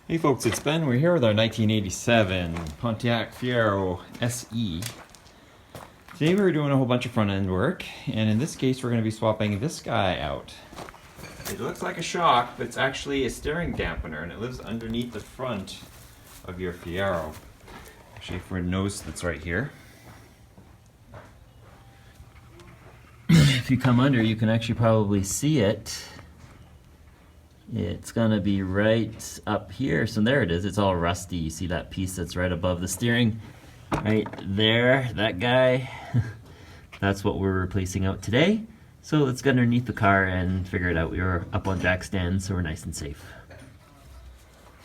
Hey folks, it's Ben. We're here with our 1987 Pontiac Fiero SE. Today we're doing a whole bunch of front end work, and in this case we're going to be swapping this guy out. It looks like a shock, but it's actually a steering dampener, and it lives underneath the front of your Fiero. Actually, for a nose that's right here. If you come under, you can actually probably see it. It's gonna be right up here. So there it is. It's all rusty. You see that piece that's right above the steering? Right there, that guy. That's what we're replacing out today. So let's get underneath the car and figure it out. We were up on jack stands, so we're nice and safe.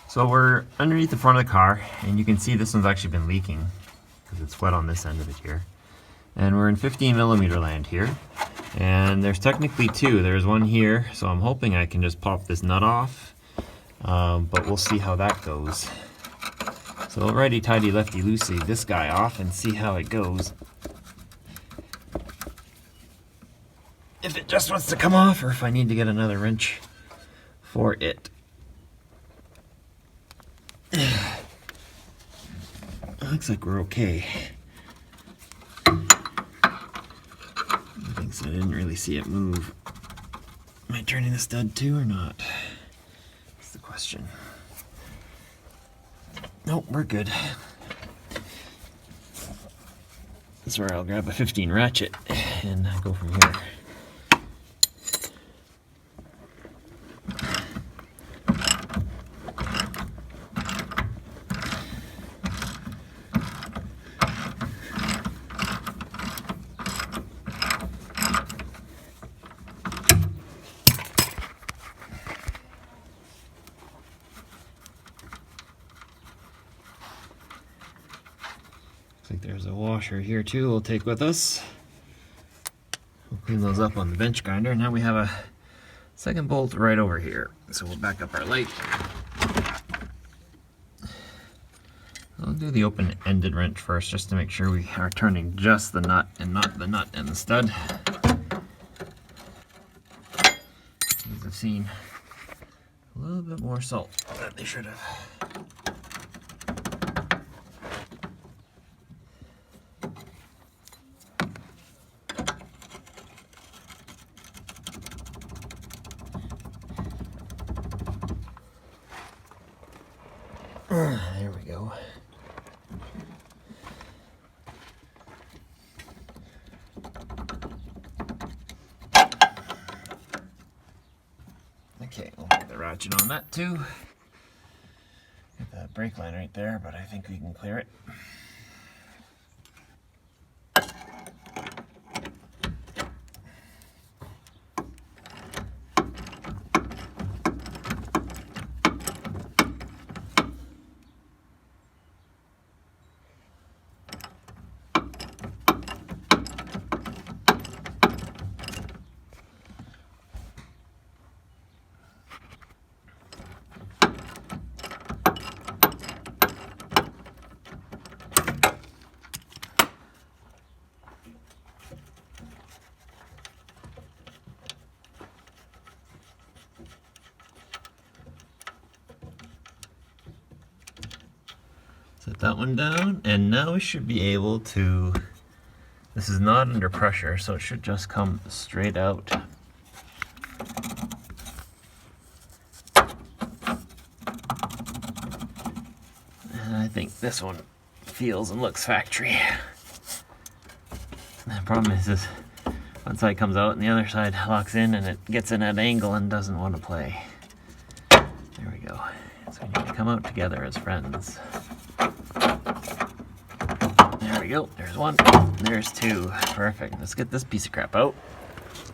So we're underneath the front of the car, and you can see this one's actually been leaking because it's wet on this end of it here. And we're in 15mm land here. And there's technically two. There's one here, so I'm hoping I can just pop this nut off, but we'll see how that goes. So righty-tighty, lefty-loosey this guy off and see how it goes. If it just wants to come off, or if I need to get another wrench for it. Looks like we're okay. So I didn't really see it move. Am I turning the stud too or not? That's the question. Nope, we're good. That's where I'll grab a 15 ratchet and go from here. Looks like there's a washer here too we'll take with us. We'll clean those up on the bench grinder. Now we have a second bolt right over here. So we'll back up our light. I'll do the open-ended wrench first just to make sure we are turning just the nut and not the nut and the stud. These have seen a little bit more salt than they should have. There we go. Okay, we'll put the ratchet on that too. Get that brake line right there, but I think we can clear it. Set that one down, and now we should be able to, this is not under pressure, so it should just come straight out. And I think this one feels and looks factory. The problem is one side comes out and the other side locks in, and it gets in at an angle and doesn't want to play. There we go. So we need to come out together as friends. There we go. There's one. There's two. Perfect. Let's get this piece of crap out.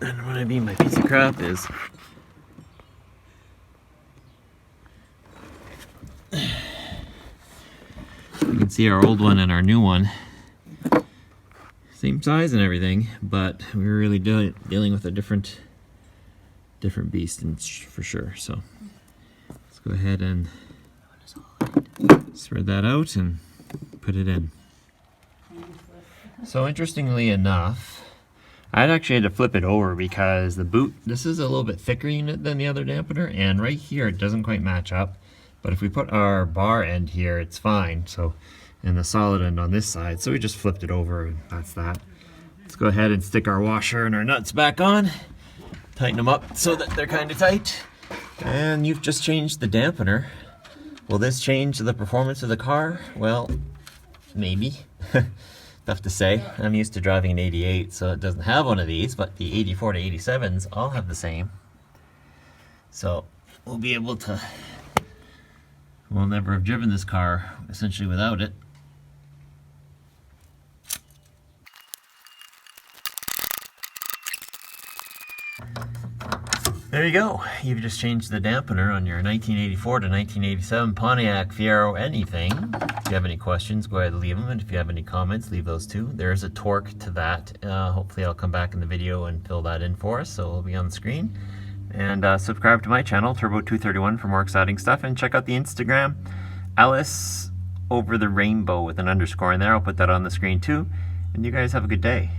And what I mean by piece of crap is you can see our old one and our new one. Same size and everything, but we were really dealing with a different beast, and for sure. So let's go ahead and spread that out and put it in. So interestingly enough, I'd actually had to flip it over because the boot, this is a little bit thicker unit than the other dampener, and right here it doesn't quite match up. But if we put our bar end here, it's fine. So, and the solid end on this side. So we just flipped it over and that's that. Let's go ahead and stick our washer and our nuts back on. Tighten them up so that they're kind of tight. And you've just changed the dampener. Will this change the performance of the car? Well, maybe. Tough to say. I'm used to driving an 88, so it doesn't have one of these, but the 84 to 87s all have the same. So we'll be able to, we'll never have driven this car essentially without it. There you go. You've just changed the dampener on your 1984 to 1987 Pontiac Fiero anything. If you have any questions, go ahead and leave them. And if you have any comments, leave those too. There's a torque to that. Hopefully I'll come back in the video and fill that in for us, so it'll be on the screen. And subscribe to my channel, Turbo231, for more exciting stuff. And check out the Instagram, Alice over the rainbow with an underscore in there. I'll put that on the screen too. And you guys have a good day.